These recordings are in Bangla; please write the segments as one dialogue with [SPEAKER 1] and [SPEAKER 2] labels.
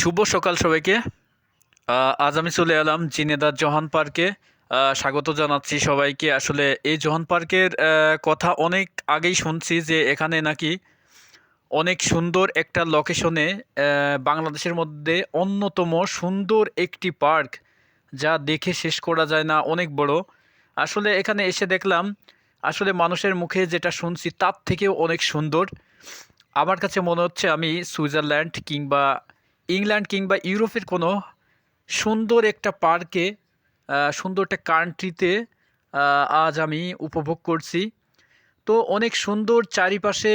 [SPEAKER 1] শুভ সকাল সবাইকে। আজ আমি চলে এলাম জিনেদার জোহান পার্কে। স্বাগত জানাচ্ছি সবাইকে। আসলে এই জোহান পার্কের কথা অনেক আগেই শুনছি যে এখানে নাকি অনেক সুন্দর একটা লোকেশনে বাংলাদেশের মধ্যে অন্যতম সুন্দর একটি পার্ক, যা দেখে শেষ করা যায় না, অনেক বড়। আসলে এখানে এসে দেখলাম আসলে মানুষের মুখে যেটা শুনছি তার থেকেও অনেক সুন্দর। আমার কাছে মনে হচ্ছে আমি সুইজারল্যান্ড কিংবা ইংল্যান্ড কিংবা ইউরোপের কোনো সুন্দর একটা পার্কে, সুন্দর একটা কান্ট্রিতে আজ আমি উপভোগ করছি। তো অনেক সুন্দর চারিপাশে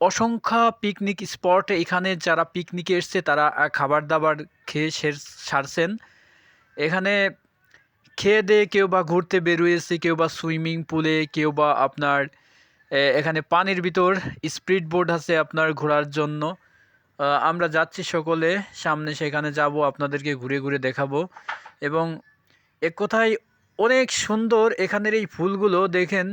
[SPEAKER 1] অসংখ্য পিকনিক স্পট। এখানে যারা পিকনিকে এসছে তারা খাবার দাবার খেয়ে সারছেন। এখানে খেয়ে দিয়ে কেউ বা ঘুরতে বেরিয়েছে, কেউ বা সুইমিং পুলে, কেউ বা আপনার এখানে পানির ভিতর স্পিড বোট আছে আপনার ঘোরার জন্য। আমরা যাচ্ছি সকলে সামনে, সেখানে যাব, আপনাদেরকে ঘুরে ঘুরে দেখাবো। এবং এক কথায় অনেক সুন্দর এখানের এই ফুলগুলো দেখেন।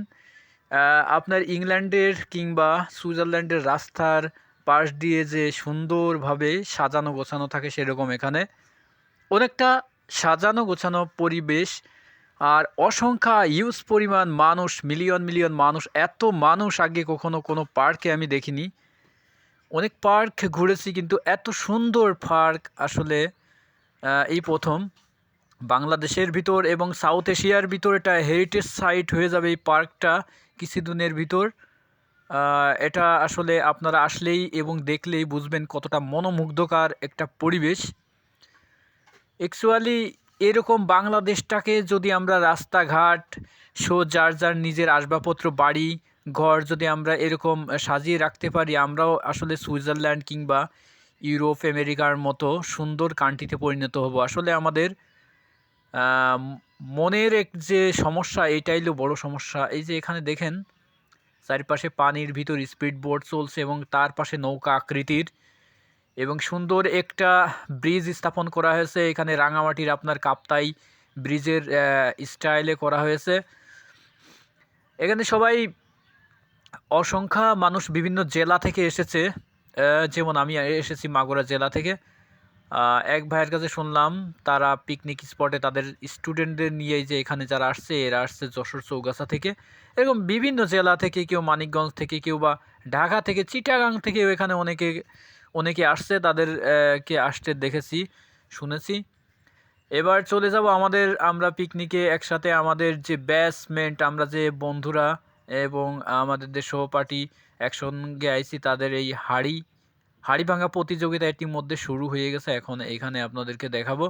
[SPEAKER 1] আপনার ইংল্যান্ডের কিংবা সুইজারল্যান্ডের রাস্তার পাশ দিয়ে যে সুন্দরভাবে সাজানো গোছানো থাকে সেরকম এখানে অনেকটা সাজানো গোছানো পরিবেশ। আর অসংখ্য ইউজ পরিমাণ মানুষ, মিলিয়ন মিলিয়ন মানুষ, এত মানুষ আগে কখনো কোনো পার্কে আমি দেখিনি। অনেক পার্ক ঘুরেছি কিন্তু এত সুন্দর পার্ক আসলে এই প্রথম। বাংলাদেশের ভিতর এবং সাউথ এশিয়ার ভিতর এটা হেরিটেজ সাইট হয়ে যাবে এই পার্কটা কিছুদিনের ভিতর। এটা আসলে আপনারা আসলেই এবং দেখলেই বুঝবেন কতটা মনোমুগ্ধকর একটা পরিবেশ। অ্যাকচুয়ালি এরকম বাংলাদেশটাকে যদি আমরা রাস্তাঘাট যার যার নিজের আসবাবপত্র, বাড়ি ঘর যদি আমরা এরকম সাজিয়ে রাখতে পারি, আমরাও আসলে সুইজারল্যান্ড কিংবা ইউরোপ আমেরিকার মতো সুন্দর কান্ট্রিতে পরিণত হব। আসলে আমাদের মনের এক যে সমস্যা, এটাই হলো বড় সমস্যা। এই যে এখানে দেখেন চারিপাশে পানির ভিতর স্পিড বোট চলছে এবং তার পাশে নৌকা আকৃতির এবং সুন্দর একটা ব্রিজ স্থাপন করা হয়েছে এখানে, রাঙামাটির আপনার কাপ্তাই ব্রিজের স্টাইলে করা হয়েছে। এখানে সবাই অসংখ্য মানুষ বিভিন্ন জেলা থেকে এসেছে। যেমন আমি এসেছি মাগুরা জেলা থেকে। এক ভাইয়ের কাছে শুনলাম তারা পিকনিক স্পটে তাদের স্টুডেন্টদের নিয়েই যে এখানে যারা আসছে, এরা আসছে যশোর চৌগাছা থেকে, এরকম বিভিন্ন জেলা থেকে, কেউ মানিকগঞ্জ থেকে, কেউ বা ঢাকা থেকে, চিটাগাং থেকেও এখানে অনেকে আসছে, তাদেরকে আসতে দেখেছি, শুনেছি। এবার চলে যাব আমরা পিকনিকে একসাথে আমাদের যে ব্যাচমেন্ট, আমরা যে বন্ধুরা এবং আমাদের যে সহপাঠী একসঙ্গে আইছি, তাদের এই হাড়ি ভাঙা প্রতিযোগিতা ইতিমধ্যে শুরু হয়ে গেছে। এখন এখানে আপনাদেরকে দেখাবো।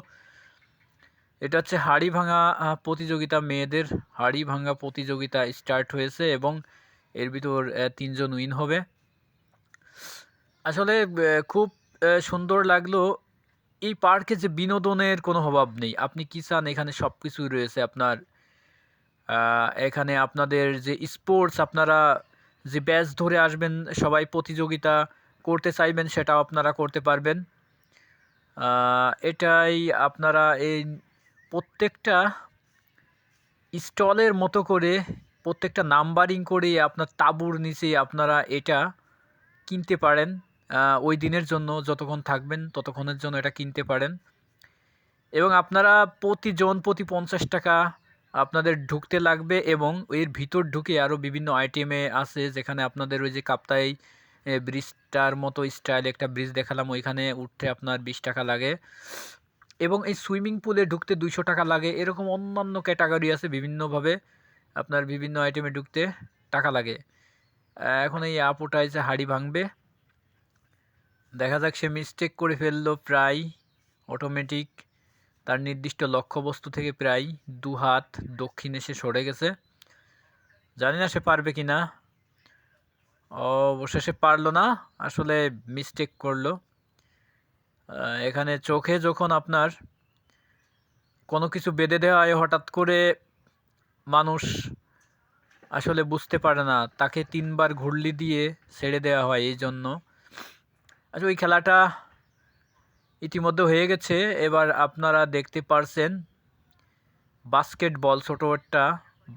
[SPEAKER 1] এটা হচ্ছে হাড়ি ভাঙা প্রতিযোগিতা, মেয়েদের হাড়ি ভাঙা প্রতিযোগিতা স্টার্ট হয়েছে এবং এর ভিতর 3জন উইন হবে। আসলে খুব সুন্দর লাগলো। এই পার্কে যে বিনোদনের কোনো অভাব নেই, আপনি কি চান এখানে সব কিছুই রয়েছে আপনার। এখানে আপনাদের যে স্পোর্টস, আপনারা যে ব্যাচ ধরে আসবেন, সবাই প্রতিযোগিতা করতে চাইবেন, সেটাও আপনারা করতে পারবেন। এটাই আপনারা এই প্রত্যেকটা স্টলের মতো করে প্রত্যেকটা নাম্বারিং করে আপনার তাঁবুর নিচে আপনারা এটা কিনতে পারেন। ওই দিনের জন্য যতক্ষণ থাকবেন ততক্ষণের জন্য এটা কিনতে পারেন এবং আপনারা প্রতি 50 টাকা আপনাদের ঢুকতে লাগবে এবং এর ভিতর ঢুকে আরও বিভিন্ন আইটেমে আছে, যেখানে আপনাদের ওই যে কাপ্তাই ব্রিজটার মতো স্টাইল একটা ব্রিজ দেখালাম, ওইখানে উঠতে আপনার 20 টাকা লাগে এবং এই সুইমিং পুলে ঢুকতে 200 টাকা লাগে। এরকম অন্যান্য ক্যাটাগরি আছে, বিভিন্নভাবে আপনার বিভিন্ন আইটেমে ঢুকতে টাকা লাগে। এখন এই আপুটা এসে হাড়ি ভাঙবে, দেখা যাক। সে মিস্টেক করে ফেললো প্রায় অটোমেটিক, তার নির্দিষ্ট লক্ষ্যবস্তু থেকে প্রায় 2 হাত দক্ষিণে সে সরে গেছে। জানি না সে পারবে কি না। অবশেষে পারলো না, আসলে মিস্টেক করলো। এখানে চোখে যখন আপনার কোনো কিছু বেঁধে দেওয়া হয়, হঠাৎ করে মানুষ আসলে বুঝতে পারে না, তাকে 3বার ঘুরলি দিয়ে ছেড়ে দেওয়া হয়। এই জন্য আচ্ছা, ওই খেলাটা ইতিমধ্যে হয়ে গেছে। এবার আপনারা দেখতে পারছেন বাস্কেটবল, ছোটো একটা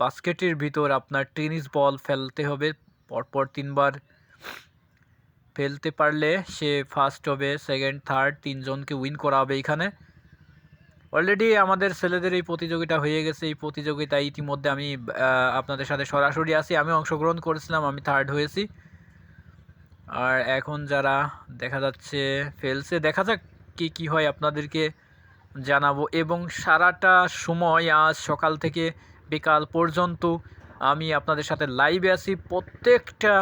[SPEAKER 1] বাস্কেটের ভিতর আপনার টেনিস বল ফেলতে হবে পরপর 3বার। ফেলতে পারলে সে ফার্স্ট হবে, সেকেন্ড থার্ড তিনজনকে উইন করা হবে এখানে। অলরেডি আমাদের ছেলেদের এই প্রতিযোগিতা হয়ে গেছে। এই প্রতিযোগিতায় ইতিমধ্যে আমি আপনাদের সাথে সরাসরি আছি, আমি অংশগ্রহণ করেছিলাম, আমি থার্ড হয়েছি। আর এখন যারা দেখা যাচ্ছে ফেলছে, দেখা যাক কি হয় আপনাদেরকে জানাবো। এবং সারাটা সময় আজ সকাল থেকে বিকাল পর্যন্ত আমি আপনাদের সাথে লাইভে আছি। প্রত্যেকটা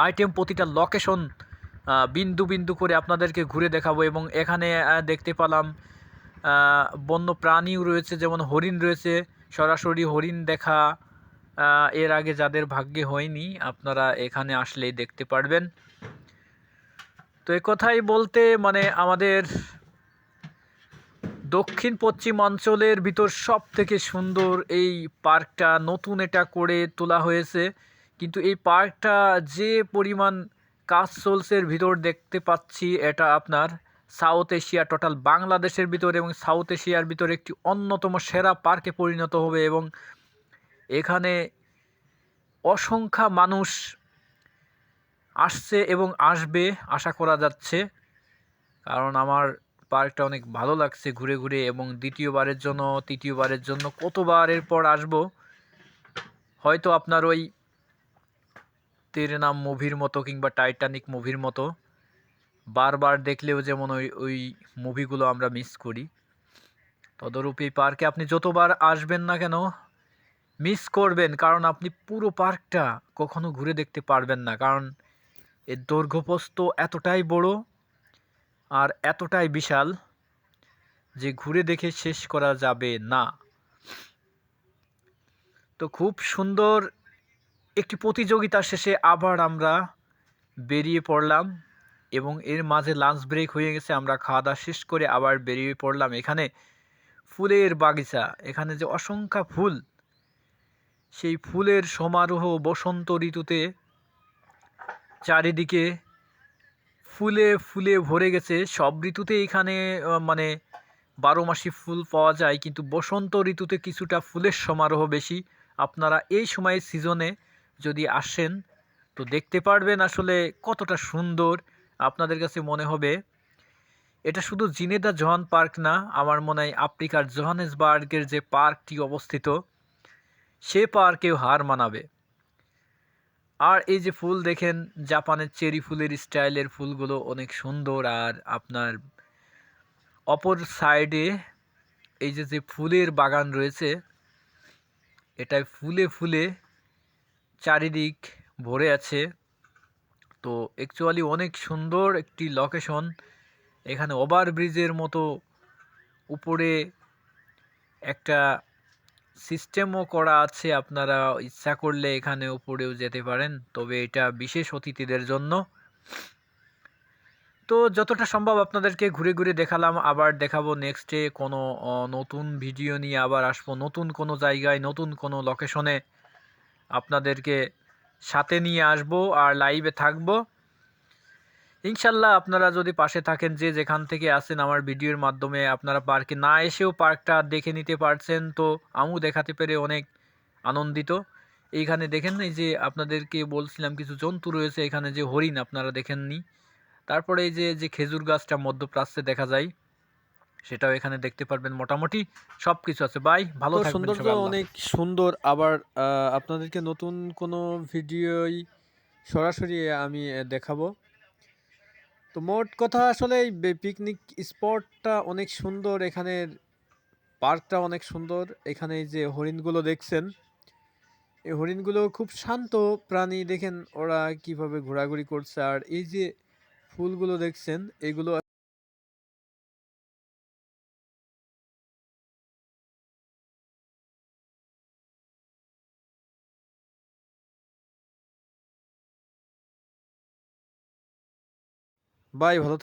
[SPEAKER 1] আইটেম, প্রতিটা লোকেশন বিন্দু বিন্দু করে আপনাদেরকে ঘুরে দেখাবো। এবং এখানে দেখতে পেলাম বন্য প্রাণীও রয়েছে, যেমন হরিণ রয়েছে। সরাসরি হরিণ দেখা এর আগে যাদের ভাগ্যে হয়নি, আপনারা এখানে আসলেই দেখতে পারবেন। তো এ কথাই বলতে মানে আমাদের দক্ষিণ পশ্চিম অঞ্চলের ভিতর সব থেকে সুন্দর এই পার্কটা, নতুন এটা করে তোলা হয়েছে। কিন্তু এই পার্কটা যে পরিমাণ কাজ চলছে এর ভিতর দেখতে পাচ্ছি, এটা আপনার সাউথ এশিয়া, টোটাল বাংলাদেশের ভিতর এবং সাউথ এশিয়ার ভিতর একটি অন্যতম সেরা পার্কে পরিণত হবে। এবং এখানে অসংখ্য মানুষ আসছে এবং আসবে আশা করা যাচ্ছে, কারণ আমার পার্কটা অনেক ভালো লাগছে ঘুরে ঘুরে। এবং দ্বিতীয়বারের জন্য, তৃতীয়বারের জন্য কতবারের পর আসব। হয়তো আপনার ওই তেরে নাম মুভির মতো কিংবা টাইটানিক মুভির মতো বারবার দেখলেও যেমন ওই মুভিগুলো আমরা মিস করি, তদরূপ এই পার্কে আপনি যতবার আসবেন না কেন মিস করবেন, কারণ আপনি পুরো পার্কটা কখনো ঘুরে দেখতে পারবেন না। কারণ এর দৈর্ঘ্যপ্রস্থ এতটাই বড় আর এতটাই বিশাল যে ঘুরে দেখে শেষ করা যাবে না। তো খুব সুন্দর একটি প্রতিযোগিতা শেষে আবার আমরা বেরিয়ে পড়লাম এবং এর মাঝে লাঞ্চ ব্রেক হয়ে গেছে। আমরা খাওয়া দাওয়া শেষ করে আবার বেরিয়ে পড়লাম। এখানে ফুলের বাগিচা, এখানে যে অসংখ্য ফুল, সেই ফুলের সমারোহ বসন্ত ঋতুতে চারিদিকে ফুলে ফুলে ভরে গেছে। সব ঋতুতে এখানে মানে 12 মাসই ফুল পাওয়া যায়, কিন্তু বসন্ত ঋতুতে কিছুটা ফুলের সমারোহ বেশি। আপনারা এই সময় সিজনে যদি আসেন তো দেখতে পারবেন আসলে কতটা সুন্দর। আপনাদের কাছে মনে হবে এটা শুধু জিনেদা জোহান পার্ক না, আমার মনে হয় আফ্রিকার জোহানেসবার্গের যে পার্কটি অবস্থিত সে পার্কেও হার মানাবে। আর এই যে ফুল দেখেন, জাপানের চেরি ফুলের স্টাইলের ফুলগুলো অনেক সুন্দর। আর আপনার অপর সাইডে এই যে ফুলের বাগান রয়েছে, এটাই ফুলে ফুলে চারিদিক ভরে আছে। তো অ্যাকচুয়ালি অনেক সুন্দর একটি লোকেশন। এখানে ওভারব্রিজের মতো উপরে একটা সিস্টেমও করা আছে, আপনারা ইচ্ছা করলে এখানে উপরেও যেতে পারেন, তবে এটা বিশেষ অতিথিদের জন্য। তো যতটা সম্ভব আপনাদেরকে ঘুরে ঘুরে দেখালাম, আবার দেখাবো নেক্সটে কোনো নতুন ভিডিও নিয়ে আবার আসবো, নতুন কোনো জায়গায় নতুন কোনো লোকেশনে আপনাদেরকে সাথে নিয়ে আসবো আর লাইভে থাকবো ইনশাল্লাহ। আপনারা যদি পাশে থাকেন, যে যেখান থেকে আসেন আমার ভিডিওর মাধ্যমে, আপনারা পার্কে না এসেও পার্কটা দেখে নিতে পারছেন, তো আমিও দেখাতে পেরে অনেক আনন্দিত। এইখানে দেখেন, এই যে আপনাদেরকে বলছিলাম কিছু জন্তু রয়েছে, এখানে যে হরিণ আপনারা দেখেননি। তারপরে এই যে খেজুর গাছটা মধ্যপ্রাচ্যে দেখা যায়, সেটাও এখানে দেখতে পারবেন। মোটামুটি সব কিছু আছে। ভাই ভালো
[SPEAKER 2] তো
[SPEAKER 1] থাকবেন
[SPEAKER 2] সৌন্দর্য
[SPEAKER 1] সবাই, আল্লাহ
[SPEAKER 2] অনেক
[SPEAKER 1] হাফেজ।
[SPEAKER 2] সুন্দর। আবার আপনাদেরকে নতুন কোনো ভিডিওই সরাসরি আমি দেখাবো। তো মোট কথা আসলে এই পিকনিক স্পটটা অনেক সুন্দর, এখানের পার্কটা অনেক সুন্দর। এখানে এই যে হরিণগুলো দেখছেন, এই হরিণগুলো খুব শান্ত প্রাণী, দেখেন ওরা কিভাবে ঘোরাঘুরি করছে। আর এই যে ফুলগুলো দেখছেন, এগুলো বাই ভালো